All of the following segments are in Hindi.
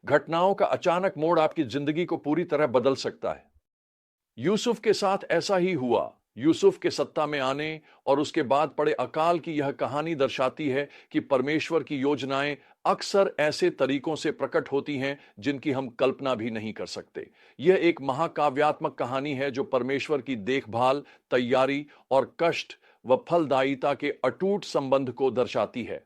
घटनाओं का अचानक मोड़ आपकी जिंदगी को पूरी तरह बदल सकता है। यूसुफ के साथ ऐसा ही हुआ। यूसुफ के सत्ता में आने और उसके बाद पड़े अकाल की यह कहानी दर्शाती है कि परमेश्वर की योजनाएं अक्सर ऐसे तरीकों से प्रकट होती हैं जिनकी हम कल्पना भी नहीं कर सकते। यह एक महाकाव्यात्मक कहानी है जो परमेश्वर की देखभाल, तैयारी और कष्ट व फलदायिता के अटूट संबंध को दर्शाती है।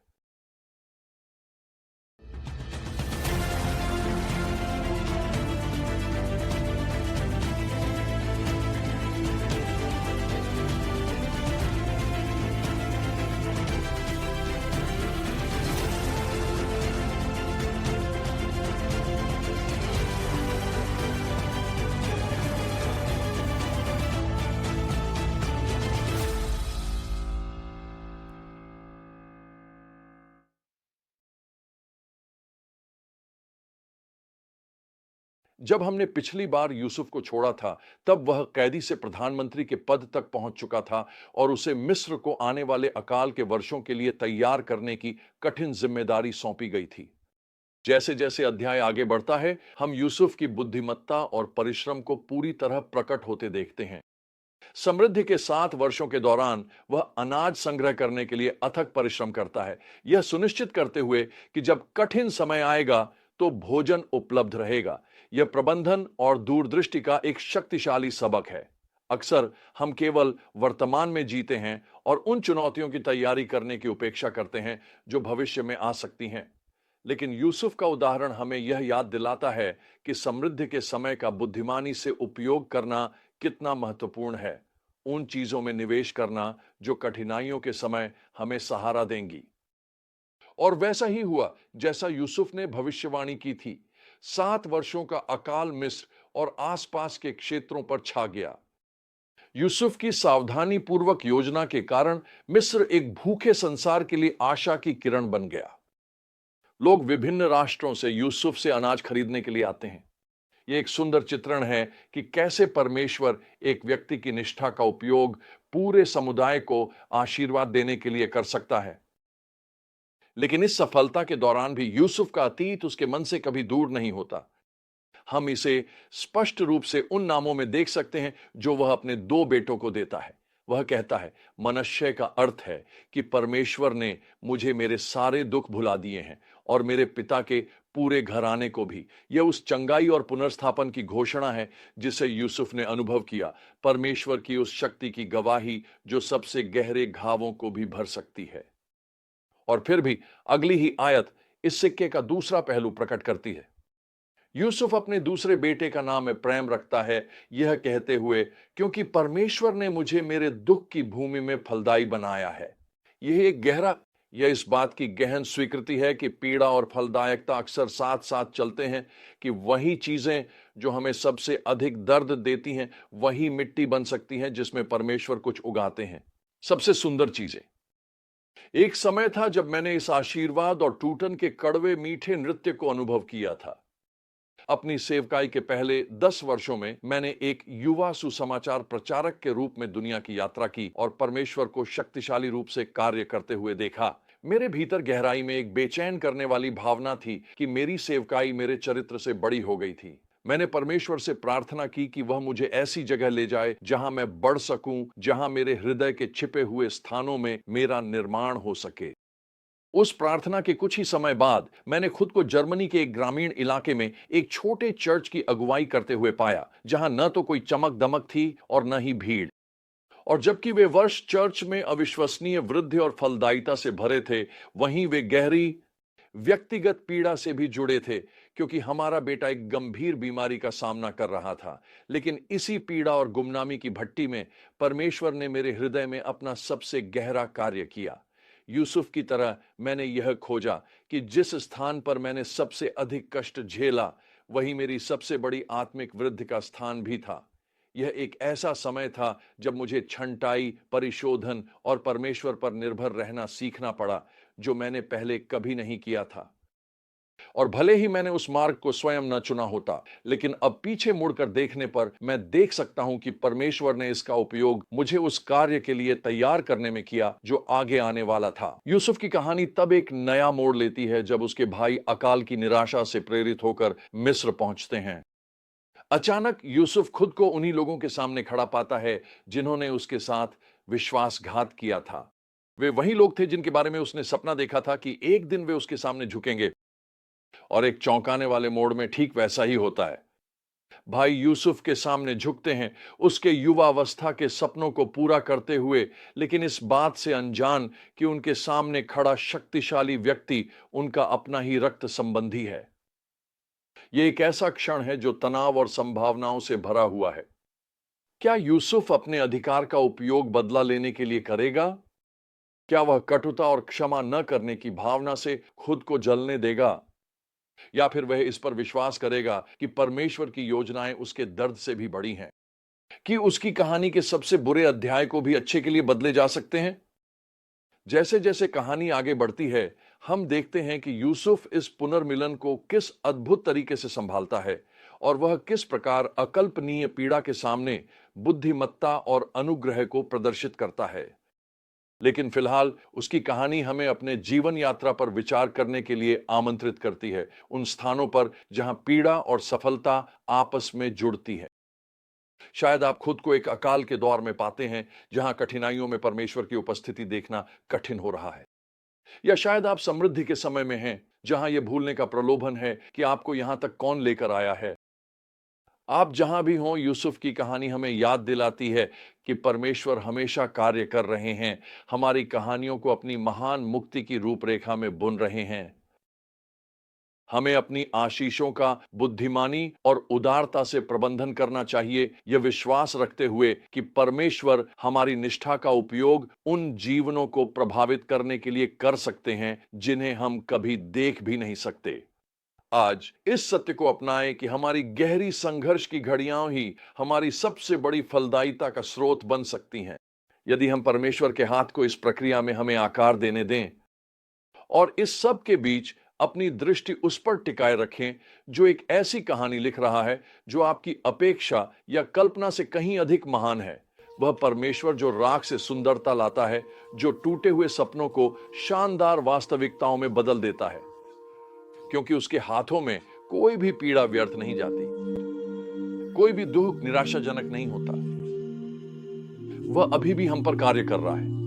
जब हमने पिछली बार यूसुफ को छोड़ा था, तब वह कैदी से प्रधानमंत्री के पद तक पहुंच चुका था और उसे मिस्र को आने वाले अकाल के वर्षों के लिए तैयार करने की कठिन जिम्मेदारी सौंपी गई थी। जैसे जैसे अध्याय आगे बढ़ता है, हम यूसुफ की बुद्धिमत्ता और परिश्रम को पूरी तरह प्रकट होते देखते हैं। समृद्धि के 7 वर्षों के दौरान वह अनाज संग्रह करने के लिए अथक परिश्रम करता है, यह सुनिश्चित करते हुए कि जब कठिन समय आएगा तो भोजन उपलब्ध रहेगा। यह प्रबंधन और दूरदृष्टि का एक शक्तिशाली सबक है। अक्सर हम केवल वर्तमान में जीते हैं और उन चुनौतियों की तैयारी करने की उपेक्षा करते हैं जो भविष्य में आ सकती हैं। लेकिन यूसुफ का उदाहरण हमें यह याद दिलाता है कि समृद्धि के समय का बुद्धिमानी से उपयोग करना कितना महत्वपूर्ण है। उन चीजों में निवेश करना जो कठिनाइयों के समय हमें सहारा देंगी। और वैसा ही हुआ जैसा यूसुफ ने भविष्यवाणी की थी। 7 वर्षों का अकाल मिस्र और आसपास के क्षेत्रों पर छा गया। यूसुफ की सावधानी पूर्वक योजना के कारण मिस्र एक भूखे संसार के लिए आशा की किरण बन गया। लोग विभिन्न राष्ट्रों से यूसुफ से अनाज खरीदने के लिए आते हैं। यह एक सुंदर चित्रण है कि कैसे परमेश्वर एक व्यक्ति की निष्ठा का उपयोग पूरे समुदाय को आशीर्वाद देने के लिए कर सकता है। लेकिन इस सफलता के दौरान भी यूसुफ का अतीत उसके मन से कभी दूर नहीं होता। हम इसे स्पष्ट रूप से उन नामों में देख सकते हैं जो वह अपने 2 बेटों को देता है। वह कहता है, मनश्शे का अर्थ है कि परमेश्वर ने मुझे मेरे सारे दुख भुला दिए हैं और मेरे पिता के पूरे घराने को भी। यह उस चंगाई और पुनर्स्थापन की घोषणा है जिसे यूसुफ ने अनुभव किया, परमेश्वर की उस शक्ति की गवाही जो सबसे गहरे घावों को भी भर सकती है। और फिर भी अगली ही आयत इस सिक्के का दूसरा पहलू प्रकट करती है। यूसुफ अपने दूसरे बेटे का नाम प्रेम रखता है, यह कहते हुए, क्योंकि परमेश्वर ने मुझे मेरे दुख की भूमि में फलदायी बनाया है। यह इस बात की गहन स्वीकृति है कि पीड़ा और फलदायकता अक्सर साथ साथ चलते हैं, कि वही चीजें जो हमें सबसे अधिक दर्द देती हैं वही मिट्टी बन सकती हैं जिसमें परमेश्वर कुछ उगाते हैं, सबसे सुंदर चीजें। एक समय था जब मैंने इस आशीर्वाद और टूटन के कड़वे मीठे नृत्य को अनुभव किया था। अपनी सेवकाई के पहले 10 वर्षों में मैंने एक युवा सुसमाचार प्रचारक के रूप में दुनिया की यात्रा की और परमेश्वर को शक्तिशाली रूप से कार्य करते हुए देखा। मेरे भीतर गहराई में एक बेचैन करने वाली भावना थी कि मेरी सेवकाई मेरे चरित्र से बड़ी हो गई थी। मैंने परमेश्वर से प्रार्थना की कि वह मुझे ऐसी जगह ले जाए जहां मैं बढ़ सकूं, जहां मेरे हृदय के छिपे हुए स्थानों में मेरा निर्माण हो सके। उस प्रार्थना के कुछ ही समय बाद मैंने खुद को जर्मनी के एक ग्रामीण इलाके में एक छोटे चर्च की अगुवाई करते हुए पाया, जहां न तो कोई चमक दमक थी और न ही भीड़। और जबकि वे वर्ष चर्च में अविश्वसनीय वृद्धि और फलदायिता से भरे थे, वहीं वे गहरी व्यक्तिगत पीड़ा से भी जुड़े थे, क्योंकि हमारा बेटा एक गंभीर बीमारी का सामना कर रहा था। लेकिन इसी पीड़ा और गुमनामी की भट्टी में परमेश्वर ने मेरे हृदय में अपना सबसे गहरा कार्य किया। यूसुफ की तरह मैंने यह खोजा कि जिस स्थान पर मैंने सबसे अधिक कष्ट झेला, वही मेरी सबसे बड़ी आत्मिक वृद्धि का स्थान भी था। यह एक ऐसा समय था जब मुझे छंटाई, परिशोधन और परमेश्वर पर निर्भर रहना सीखना पड़ा, जो मैंने पहले कभी नहीं किया था। और भले ही मैंने उस मार्ग को स्वयं न चुना होता, लेकिन अब पीछे मुड़कर देखने पर मैं देख सकता हूं कि परमेश्वर ने इसका उपयोग मुझे उस कार्य के लिए तैयार करने में किया जो आगे आने वाला था। यूसुफ की कहानी तब एक नया मोड़ लेती है जब उसके भाई अकाल की निराशा से प्रेरित होकर मिस्र पहुंचते हैं। अचानक यूसुफ खुद को उन्हीं लोगों के सामने खड़ा पाता है जिन्होंने उसके साथ विश्वासघात किया था। वे वही लोग थे जिनके बारे में उसने सपना देखा था कि एक दिन वे उसके सामने झुकेंगे, और एक चौंकाने वाले मोड़ में ठीक वैसा ही होता है। भाई यूसुफ के सामने झुकते हैं, उसके युवावस्था के सपनों को पूरा करते हुए, लेकिन इस बात से अनजान कि उनके सामने खड़ा शक्तिशाली व्यक्ति उनका अपना ही रक्त संबंधी है। यह एक ऐसा क्षण है जो तनाव और संभावनाओं से भरा हुआ है। क्या यूसुफ अपने अधिकार का उपयोग बदला लेने के लिए करेगा? क्या वह कटुता और क्षमा न करने की भावना से खुद को जलने देगा? या फिर वह इस पर विश्वास करेगा कि परमेश्वर की योजनाएं उसके दर्द से भी बड़ी हैं, कि उसकी कहानी के सबसे बुरे अध्याय को भी अच्छे के लिए बदले जा सकते हैं? जैसे जैसे कहानी आगे बढ़ती है, हम देखते हैं कि यूसुफ इस पुनर्मिलन को किस अद्भुत तरीके से संभालता है और वह किस प्रकार अकल्पनीय पीड़ा के सामने बुद्धिमत्ता और अनुग्रह को प्रदर्शित करता है। लेकिन फिलहाल उसकी कहानी हमें अपने जीवन यात्रा पर विचार करने के लिए आमंत्रित करती है, उन स्थानों पर जहां पीड़ा और सफलता आपस में जुड़ती है। शायद आप खुद को एक अकाल के दौर में पाते हैं जहां कठिनाइयों में परमेश्वर की उपस्थिति देखना कठिन हो रहा है, या शायद आप समृद्धि के समय में हैं जहां यह भूलने का प्रलोभन है कि आपको यहां तक कौन लेकर आया है। आप जहां भी हों, यूसुफ की कहानी हमें याद दिलाती है कि परमेश्वर हमेशा कार्य कर रहे हैं, हमारी कहानियों को अपनी महान मुक्ति की रूपरेखा में बुन रहे हैं। हमें अपनी आशीषों का बुद्धिमानी और उदारता से प्रबंधन करना चाहिए, यह विश्वास रखते हुए कि परमेश्वर हमारी निष्ठा का उपयोग उन जीवनों को प्रभावित करने के लिए कर सकते हैं जिन्हें हम कभी देख भी नहीं सकते। आज इस सत्य को अपनाएं कि हमारी गहरी संघर्ष की घड़ियां ही हमारी सबसे बड़ी फलदायिता का स्रोत बन सकती हैं, यदि हम परमेश्वर के हाथ को इस प्रक्रिया में हमें आकार देने दें और इस सब के बीच अपनी दृष्टि उस पर टिकाए रखें जो एक ऐसी कहानी लिख रहा है जो आपकी अपेक्षा या कल्पना से कहीं अधिक महान है। वह परमेश्वर जो राख से सुंदरता लाता है, जो टूटे हुए सपनों को शानदार वास्तविकताओं में बदल देता है, क्योंकि उसके हाथों में कोई भी पीड़ा व्यर्थ नहीं जाती, कोई भी दुख निराशाजनक नहीं होता। वह अभी भी हम पर कार्य कर रहा है।